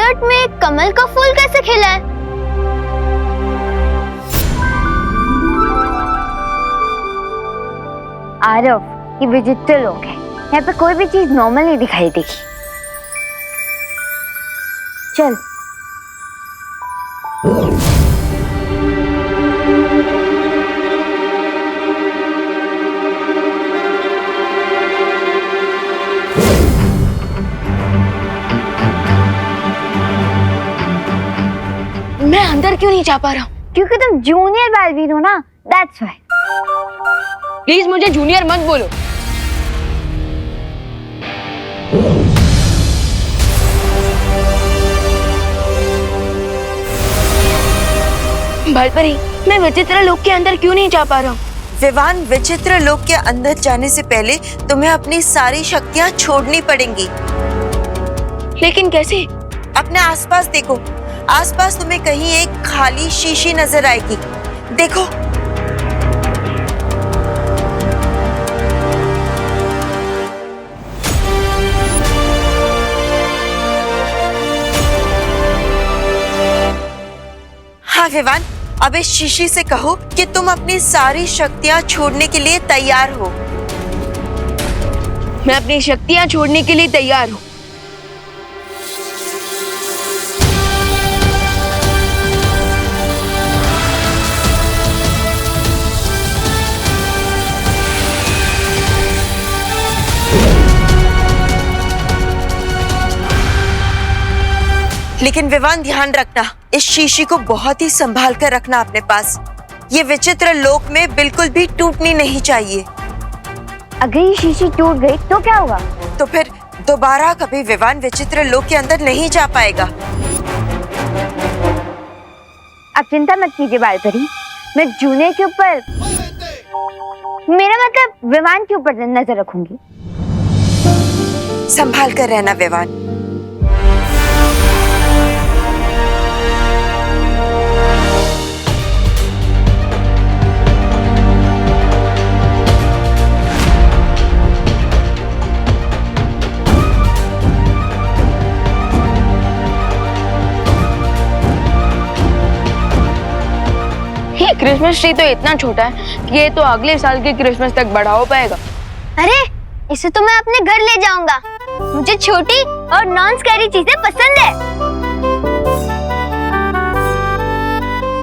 Shirt में कमल का फूल कैसे खिला है? आरव, ये विचित्र लोग हैं। यहाँ पे कोई भी चीज नॉर्मल नहीं दिखाई देगी। चल। मैं अंदर क्यों नहीं जा पा रहा हूँ? क्योंकि तुम जूनियर बालवीर हो ना, दैट्स व्हाई। प्लीज मुझे जूनियर मत बोलो। भलपरी, मैं विचित्र लोक के अंदर क्यों नहीं जा पा रहा हूँ? विवान, विचित्र लोक के अंदर जाने से पहले तुम्हें अपनी सारी शक्तियाँ छोड़नी पड़ेंगी। लेकिन कैसे? अपने आसपास देखो, आसपास तुम्हें कहीं एक खाली शीशी नजर आएगी। देखो। हाँ विवान, अब इस शीशी से कहो कि तुम अपनी सारी शक्तियाँ छोड़ने के लिए तैयार हो। मैं अपनी शक्तियाँ छोड़ने के लिए तैयार हूँ। लेकिन विवान, ध्यान रखना, इस शीशी को बहुत ही संभाल कर रखना अपने पास। ये विचित्र लोक में बिल्कुल भी टूटनी नहीं चाहिए। अगर ये शीशी टूट गई तो क्या होगा? तो फिर दोबारा कभी विवान विचित्र लोक के अंदर नहीं जा पाएगा। अब चिंता मत कीजिए बालपरी, मैं जूनियर के ऊपर, मेरा मतलब विवान के ऊपर नजर रखूंगी। संभाल कर रहना विवान। क्रिसमस ट्री तो इतना छोटा है कि ये तो अगले साल के क्रिसमस तक बड़ा हो पाएगा। अरे, इसे तो मैं अपने घर ले जाऊंगा। मुझे छोटी और नॉन स्कैरी चीजें पसंद है।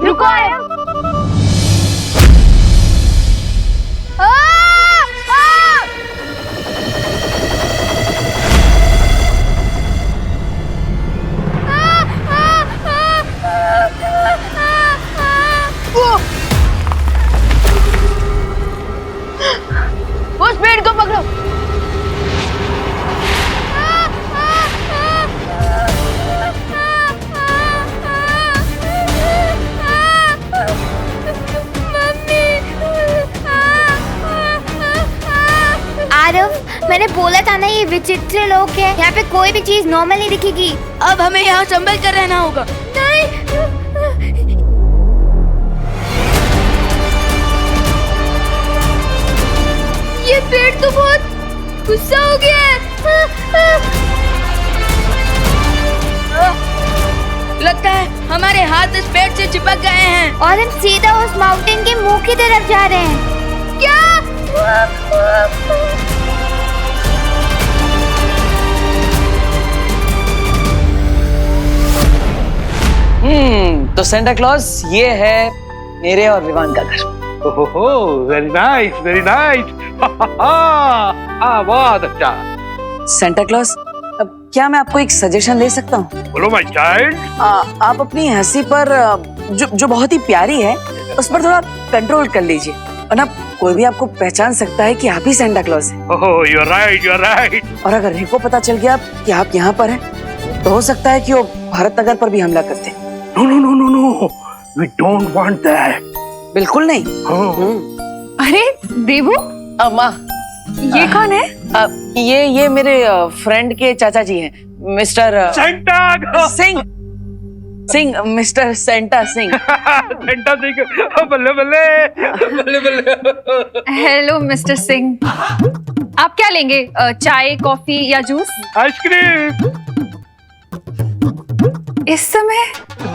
रुको आरव। उस पेड़ को पकड़ो। आरव, मैंने बोला था ना, ये विचित्र लोक है। यहाँ पे कोई भी चीज नॉर्मल नहीं दिखेगी। अब हमें यहाँ संभल कर रहना होगा। नहीं। ये पेड़ तो बहुत गुस्सा हो गया है। लगता है हमारे हाथ इस पेड़ से चिपक गए हैं और हम सीधा उस माउंटेन के मुंह की तरफ जा रहे हैं। क्या? तो सेंटा क्लॉज ये है मेरे और विवान का घर। ओहो, वेरी नाइस, वेरी नाइस। बहुत अच्छा। सेंटा क्लॉज, अब क्या मैं आपको एक सजेशन दे सकता हूँ? बोलो माय चाइल्ड। आप अपनी हंसी पर जो बहुत ही प्यारी है उस पर थोड़ा कंट्रोल कर लीजिए, वरना कोई भी आपको पहचान सकता है कि आप ही सेंटा क्लॉज हैं। Oh, you are right, you are right. और अगर रिको पता चल गया कि आप यहाँ पर हैं, तो हो सकता है कि वो भारत नगर पर भी हमला करते हैं। No no no no no, we don't want that. बिल्कुल नहीं। अरे देवू, अम्मा, ये कौन है? ये मेरे फ्रेंड के चाचा जी हैं, mister Santa Singh. Singh, mister Santa Singh. Santa Singh, बल्ले बल्ले बल्ले बल्ले। हेलो मिस्टर सिंह, आप क्या लेंगे? चाय, कॉफी या जूस? आइसक्रीम। इस समय?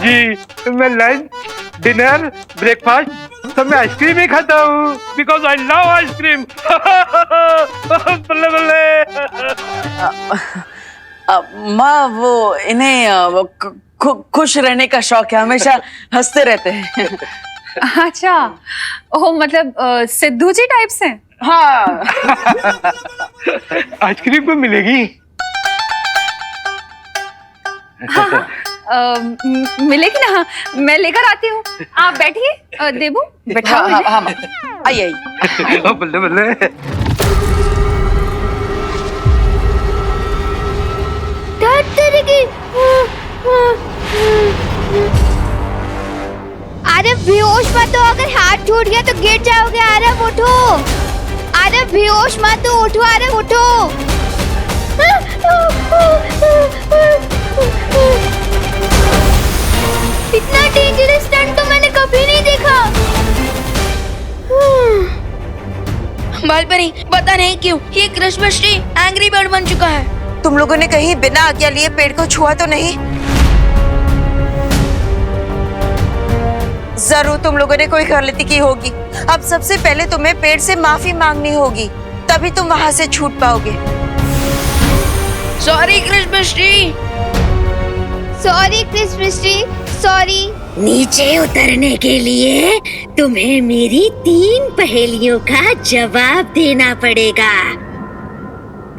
जी, मैं लंच, डिनर, ब्रेकफास्ट सब मैं आइसक्रीम ही खाता हूँ बिकॉज आई लव आइसक्रीम। बल्ले बल्ले। माँ वो इन्हें खुश रहने का शौक है, हमेशा हंसते रहते हैं। अच्छा, ओह मतलब सिद्धू जी टाइप से? हाँ। आइसक्रीम को मिलेगी? मिलेगी ना, मैं लेकर आती हूँ। आप बैठिए, देबू बैठाओ। हाँ, हाँ, हाँ, आइए आइए। बल्ले बल्ले। अरे बेहोश मत हो, अगर हाथ छूट गया तो गिर जाओगे। आरव उठो, अरे बेहोश मत हो, उठो आरव उठो। इतना डेंजरस स्टंट तो मैंने कभी नहीं देखा। बालपरी, पता नहीं क्यों ये क्रिसमस ट्री एंग्री बर्ड बन चुका है। तुम लोगों ने कहीं बिना आज्ञा लिए पेड़ को छुआ तो नहीं? जरूर तुम लोगों ने कोई गलती की होगी। अब सबसे पहले तुम्हें पेड़ से माफी मांगनी होगी, तभी तुम वहाँ से छूट पाओगे। Sorry Christmas tree. Sorry Christmas tree, sorry. नीचे उतरने के लिए तुम्हें मेरी 3 पहेलियों का जवाब देना पड़ेगा।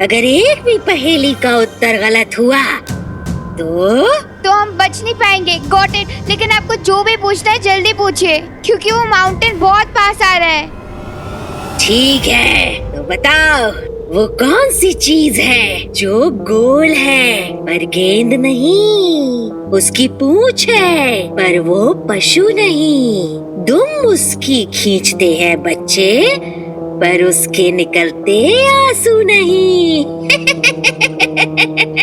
अगर एक भी पहेली का उत्तर गलत हुआ तो हम बच नहीं पाएंगे। Got it. लेकिन आपको जो भी पूछना है जल्दी पूछिए, क्योंकि वो माउंटेन बहुत पास आ रहा है। ठीक है, तो बताओ वो कौन सी चीज है जो गोल है पर गेंद नहीं, उसकी पूंछ है पर वो पशु नहीं, दुम उसकी खींचते हैं बच्चे पर उसके निकलते आंसू नहीं।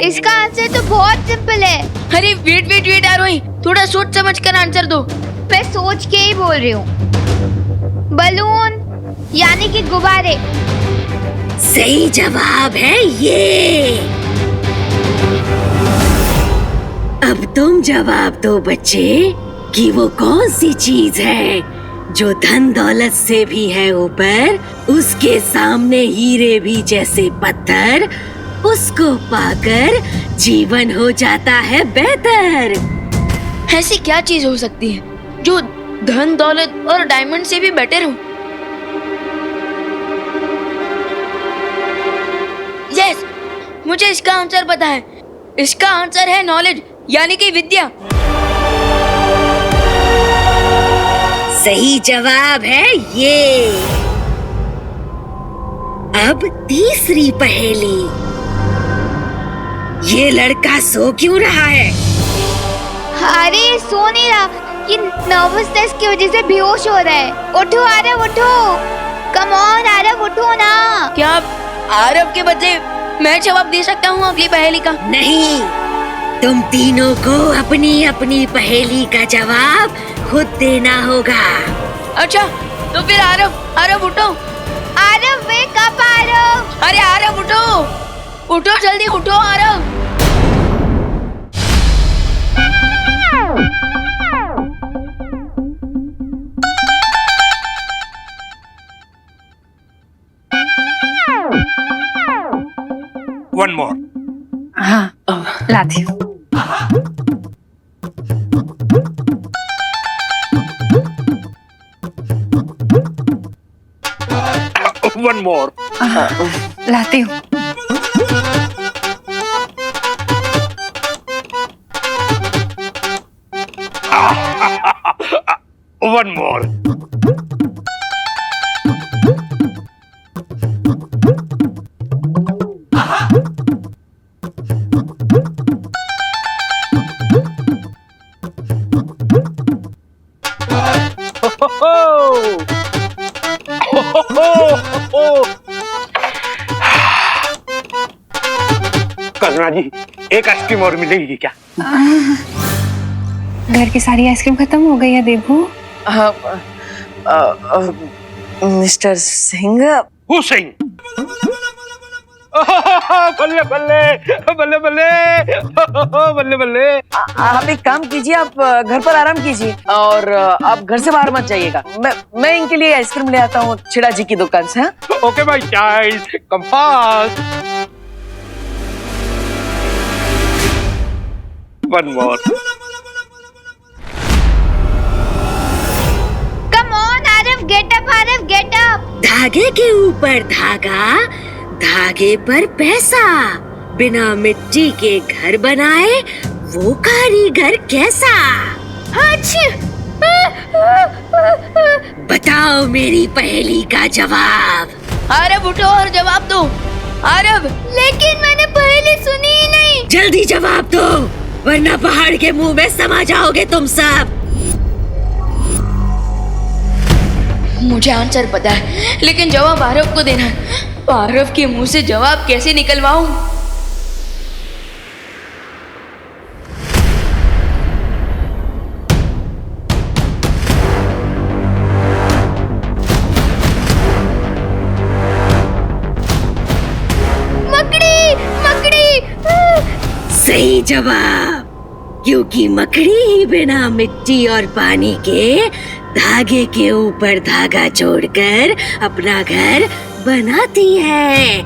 इसका आंसर तो बहुत सिंपल है। अरे वेट आरोही, थोड़ा सोच समझ कर आंसर दो। मैं सोच के ही बोल रही हूँ। बलून यानी कि गुब्बारे। सही जवाब है ये। अब तुम जवाब दो बच्चे कि वो कौन सी चीज है जो धन दौलत से भी है ऊपर, उसके सामने हीरे भी जैसे पत्थर, उसको पाकर जीवन हो जाता है बेहतर। ऐसी क्या चीज हो सकती है जो धन दौलत और डायमंड से भी बेटर हो? यस, मुझे इसका आंसर पता है। इसका आंसर है नॉलेज यानी कि विद्या। सही जवाब है ये। अब तीसरी पहेली। ये लड़का सो क्यों रहा है? अरे सो नहीं रहा, ये नर्वसनेस की वजह से बेहोश हो रहा है। उठो आरव उठो, कम ऑन आरव उठो ना। क्या आप आरव के बदले मैं जवाब दे सकता हूँ अगली पहेली का? नहीं, तुम तीनों को अपनी अपनी पहेली का जवाब खुद देना होगा। अच्छा, तो फिर आरव उठो। Aarav wake up Aarav. अरे आरव उठो, उठो जल्दी उठो आरव। One more. हाँ, लाती हूँ। One more. लाती हूँ। One more. कल्पना जी, एक आइसक्रीम और मिलेगी क्या? घर की सारी आइसक्रीम खत्म हो गई है देबू। मिस्टर सिंह, हुसैन, बल्ले बल्ले बल्ले बल्ले बल्ले बल्ले। आप एक काम कीजिए, आप घर पर आराम कीजिए और आप घर से बाहर मत जाइएगा। मैं इनके लिए आइसक्रीम ले आता हूँ छिड़ा जी की दुकान से। हाँ? Okay my child, come fast. One more. Come on Aarav, get up Aarav, get up. धागे के ऊपर धागा, धागे पर पैसा। बिना मिट्टी के घर बनाए वो कारीगर कैसा? बताओ मेरी पहेली का जवाब। आरव उठो और जवाब दो। आरव, लेकिन मैंने पहले सुनी ही नहीं। जल्दी जवाब दो, वरना पहाड़ के मुंह में समा जाओगे तुम सब। मुझे आंसर पता है, लेकिन जवाब आरव को देना है। आरव के मुंह से जवाब कैसे निकलवाऊं? मकड़ी, मकड़ी। सही जवाब, क्योंकि मकड़ी ही बिना मिट्टी और पानी के धागे के ऊपर धागा जोड़कर अपना घर बनाती है।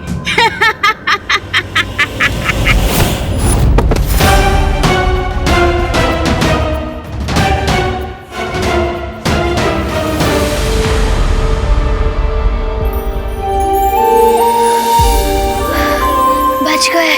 बच गए।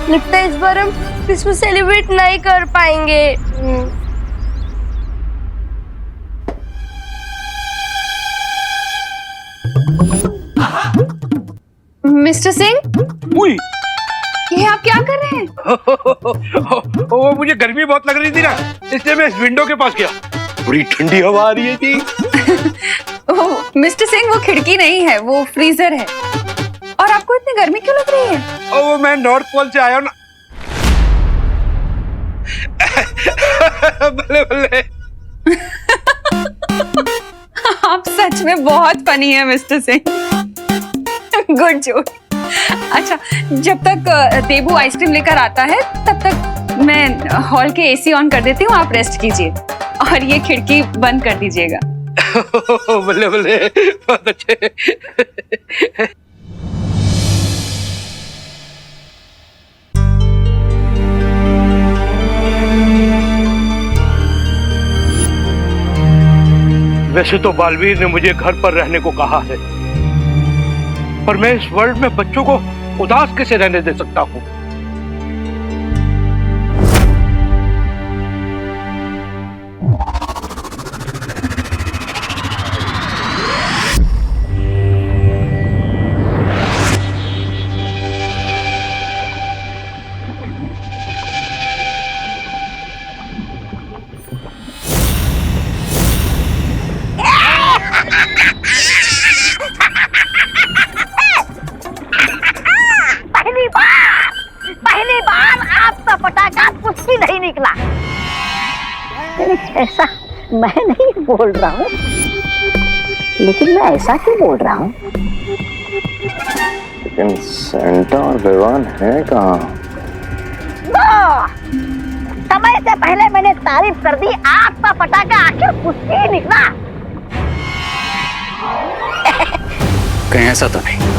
लगता है इस बार हम क्रिसमस सेलिब्रेट नहीं कर पाएंगे। मिस्टर सिंह, उई, ये आप क्या कर रहे हैं? वो मुझे गर्मी बहुत लग रही थी ना, इसलिए मैं इस विंडो के पास गया। बड़ी ठंडी हवा आ रही है जी। ओह, मिस्टर सिंह, वो खिड़की नहीं है, वो फ्रीजर है। और आपको इतनी गर्मी क्यों लग रही है? और वो मैं नॉर्थ पोल से आया हूँ ना। बल्ले बल्ले। आप सच में बहुत फनी है मिस्टर सिंह। Good joke. अच्छा, जब तक देबू आइसक्रीम लेकर आता है तब तक मैं हॉल के एसी ऑन कर देती हूँ, आप रेस्ट कीजिए और ये खिड़की बंद कर दीजिएगा। बल्ले बल्ले, बहुत अच्छे। वैसे तो बालवीर ने मुझे घर पर रहने को कहा है, पर मैं इस वर्ल्ड में बच्चों को उदास कैसे रहने दे सकता हूँ? पहली बार आपका पटाखा कुछ भी नहीं निकला। ऐसा मैं नहीं बोल रहा हूँ, लेकिन मैं ऐसा क्यों बोल रहा हूँ? लेकिन सेंटा और विवान है कहाँ? समय से पहले मैंने तारीफ कर दी, आपका पटाखा आखिर कुछ भी निकला। कहीं ऐसा तो नहीं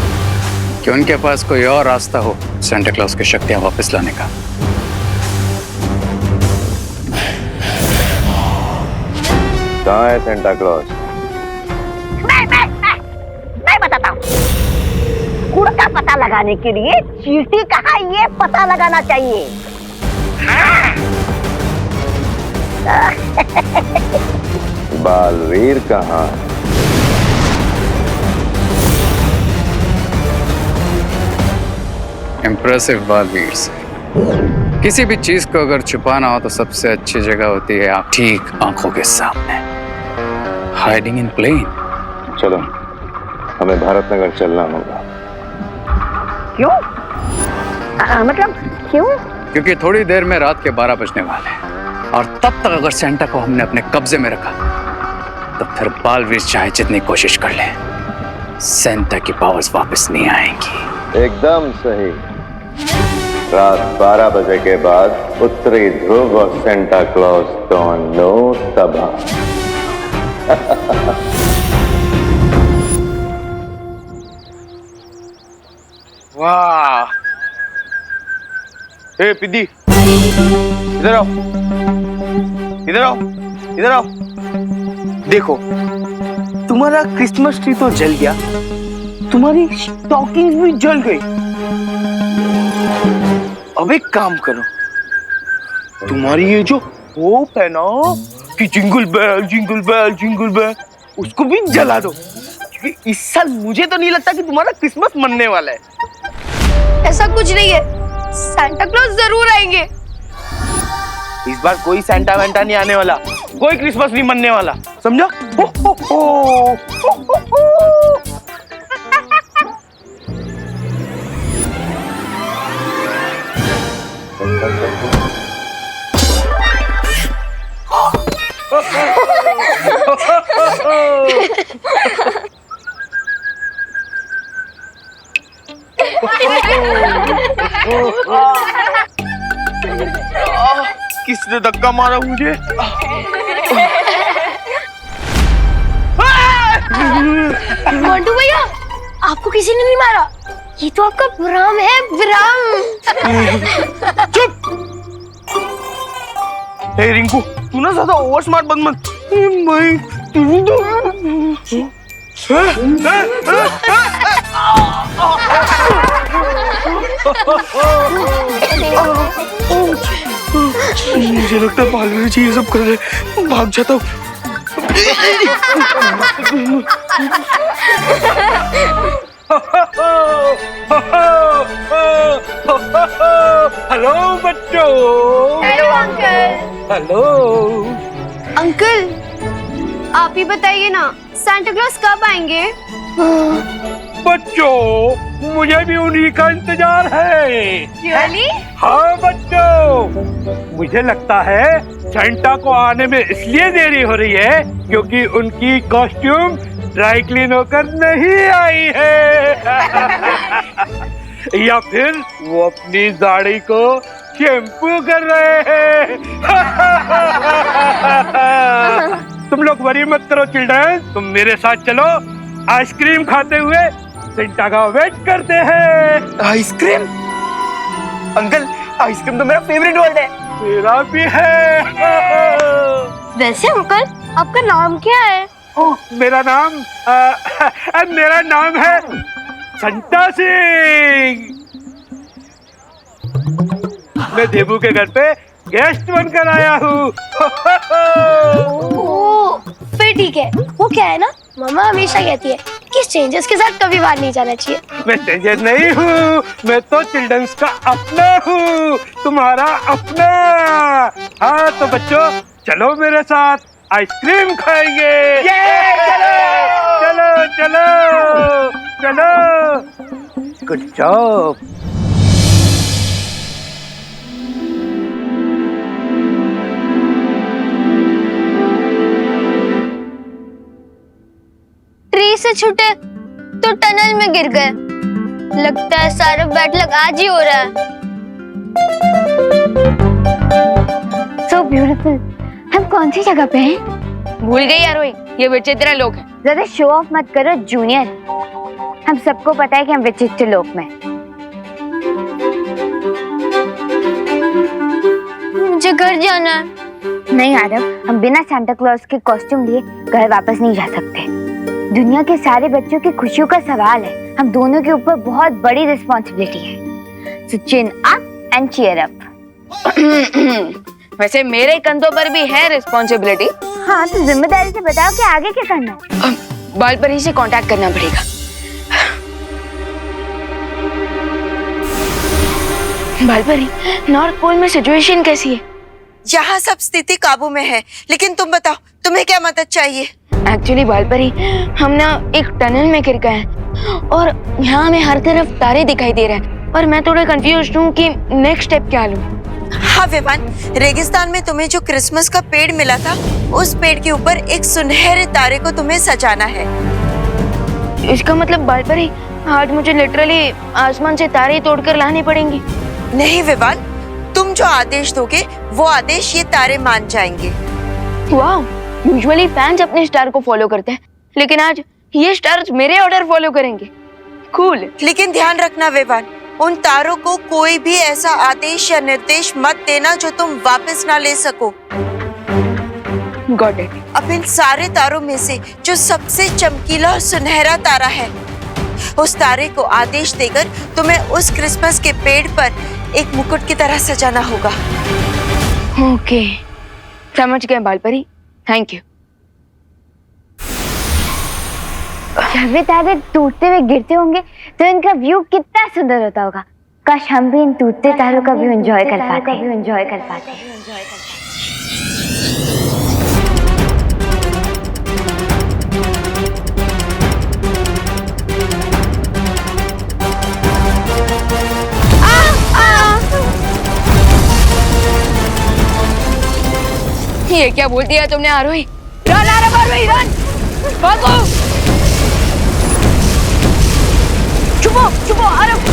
कि उनके पास कोई और रास्ता हो सेंटा क्लॉज की शक्तियां वापस लाने का? कहाँ है सेंटा क्लॉज? मैं बताता हूँ। गुड़ का पता लगाने के लिए चींटी कहाँ, ये पता लगाना चाहिए। बालवीर कहाँ? इम्प्रेसिव बालवीर से। किसी भी चीज को अगर छुपाना हो तो सबसे अच्छी जगह होती है ठीक आंखों के सामने, हाइडिंग इन प्लेन। चलो, हमें भारत नगर चलना होगा। क्यों? मतलब क्यों? क्योंकि थोड़ी देर में रात के 12 बजने वाले हैं और तब तक अगर सेंटा को हमने अपने कब्जे में रखा तो फिर बालवीर चाहे जितनी कोशिश कर ले, सेंटा की पावर्स वापस नहीं आएंगी। एकदम सही। रात 12 बजे के बाद उत्तरी ध्रुव और सेंटा क्लॉज दोनों तबाह। वाह! ए पिद्दी, इधर आओ, इधर आओ, इधर आओ। देखो, तुम्हारा क्रिसमस ट्री तो जल गया, तुम्हारी स्टॉकिंग भी जल गई। अब एक काम करो, तुम्हारी ये जो होप है ना कि jingle bell jingle bell jingle bell, उसको भी जला दो, क्योंकि इस साल मुझे तो नहीं लगता कि तुम्हारा क्रिसमस मनने वाला है। ऐसा कुछ नहीं है, सांता क्लॉज जरूर आएंगे। इस बार कोई सैंटा वैंटा नहीं आने वाला, कोई क्रिसमस नहीं मनने वाला, समझा? हो, हो, हो, हो, हो, हो। किसने धक्का मारा मुझे? मोंटू भैया, आपको किसी ने नहीं मारा, ये तो आपका भ्रम है, भ्रम। हे रिंकू, तू ना ज्यादा ओवर स्मार्ट बन मत। मुझे लगता है बालवीर जी ये सब कर रहे, भाग जाता हूँ। हेलो बच्चों। Hello uncle. हेलो अंकल, आप ही बताइए ना, सांता क्लॉज कब आएंगे? बच्चों, मुझे भी उन्हीं का इंतजार है। Really? हाँ बच्चों, मुझे लगता है सेंटा को आने में इसलिए देरी हो रही है क्योंकि उनकी कॉस्ट्यूम ड्राई क्लीन होकर नहीं आई है। या फिर वो अपनी दाढ़ी को शैम्पू कर रहे हैं। तुम लोग वरी मत करो चिल्ड्रन, तुम मेरे साथ चलो, आइसक्रीम खाते हुए सेंटा का वेट करते हैं। आइसक्रीम? अंकल, आइसक्रीम तो मेरा फेवरेट वर्ड है। मेरा भी है। वैसे अंकल, आपका नाम क्या है? ओह, मेरा नाम है संता सिंह। मैं देबू के घर पे गेस्ट बनकर आया हूँ। ओह, फिर ठीक है। वो क्या है ना, मामा हमेशा कहती है कि स्ट्रेंजर्स के साथ कभी बाहर नहीं जाना चाहिए। मैं स्ट्रेंजर नहीं हूँ, मैं तो चिल्ड्रंस का अपना हूँ, तुम्हारा अपना। हाँ तो बच्चों, चलो मेरे साथ, आइसक्रीम खाएंगे। चलो चलो चलो। Good job. ट्री से छूटे तो टनल में गिर गए। लगता है सारा बैड लक आज ही हो रहा है। So beautiful। हम कौन सी जगह पे हैं? भूल गई यार, वही ये विचित्र लोग हैं। ज्यादा शो ऑफ मत करो जूनियर, हम सबको पता है कि हम विचित्र लोक में। मुझे घर जाना है। नहीं आरव, हम बिना सांता क्लॉज के कॉस्ट्यूम लिए घर वापस नहीं जा सकते। दुनिया के सारे बच्चों की खुशियों का सवाल है, हम दोनों के ऊपर बहुत बड़ी रिस्पॉन्सिबिलिटी है। So chin up and cheer up। वैसे मेरे कंधों पर भी है रिस्पॉन्सिबिलिटी। हाँ तो जिम्मेदारी से बताओ कि आगे क्या करना है। बाल पर ही से कांटेक्ट करना पड़ेगा। बालपरी, नॉर्थ पोल में सिचुएशन कैसी है? यहाँ सब स्थिति काबू में है, लेकिन तुम बताओ तुम्हें क्या मदद चाहिए? एक्चुअली बालपरी, हम ना एक टनल में गिर गए हैं और यहाँ हमें हर तरफ तारे दिखाई दे रहे हैं और मैं थोड़ा कंफ्यूज हूँ कि नेक्स्ट स्टेप क्या लूँ। हाँ विवान, रेगिस्तान में तुम्हें जो क्रिसमस का पेड़ मिला था, उस पेड़ के ऊपर एक सुनहरे तारे को तुम्हें सजाना है। इसका मतलब बालपरी, आज मुझे लिटरली आसमान से तारे तोड़कर लाने पड़ेंगे? नहीं विवान, तुम जो आदेश दोगे वो आदेश ये तारे मान जाएंगे। वाह, यूजुअली फैंस अपने स्टार को फॉलो करते हैं, लेकिन आज ये स्टार्स मेरे ऑर्डर फॉलो करेंगे। कूल। लेकिन ध्यान रखना विवान, उन तारों को कोई भी ऐसा आदेश या निर्देश मत देना जो तुम वापस ना ले सको। Got it. अब इन सारे तारों में से जो सबसे चमकीला और सुनहरा तारा है, उस तारे को आदेश देकर तुम्हें उस क्रिसमस के पेड़ पर एक मुकुट की तरह सजाना होगा। ओके, समझ गए बालपरी, थैंक यू। जब ये तारे टूटते हुए गिरते होंगे तो इनका व्यू कितना सुंदर होता होगा। काश हम भी इन टूटते तारों का व्यू एंजॉय कर पाते। ये क्या बोल दिया तुमने आरोही? रन आरोही, रन! भागो! छुपो आरोही!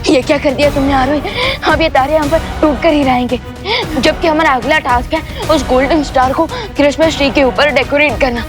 ये क्या कर दिया तुमने आरोही? अब ये तारे हम पर टूट कर ही रहेंगे, जबकि हमारा अगला टास्क है उस गोल्डन स्टार को क्रिसमस ट्री के ऊपर डेकोरेट करना।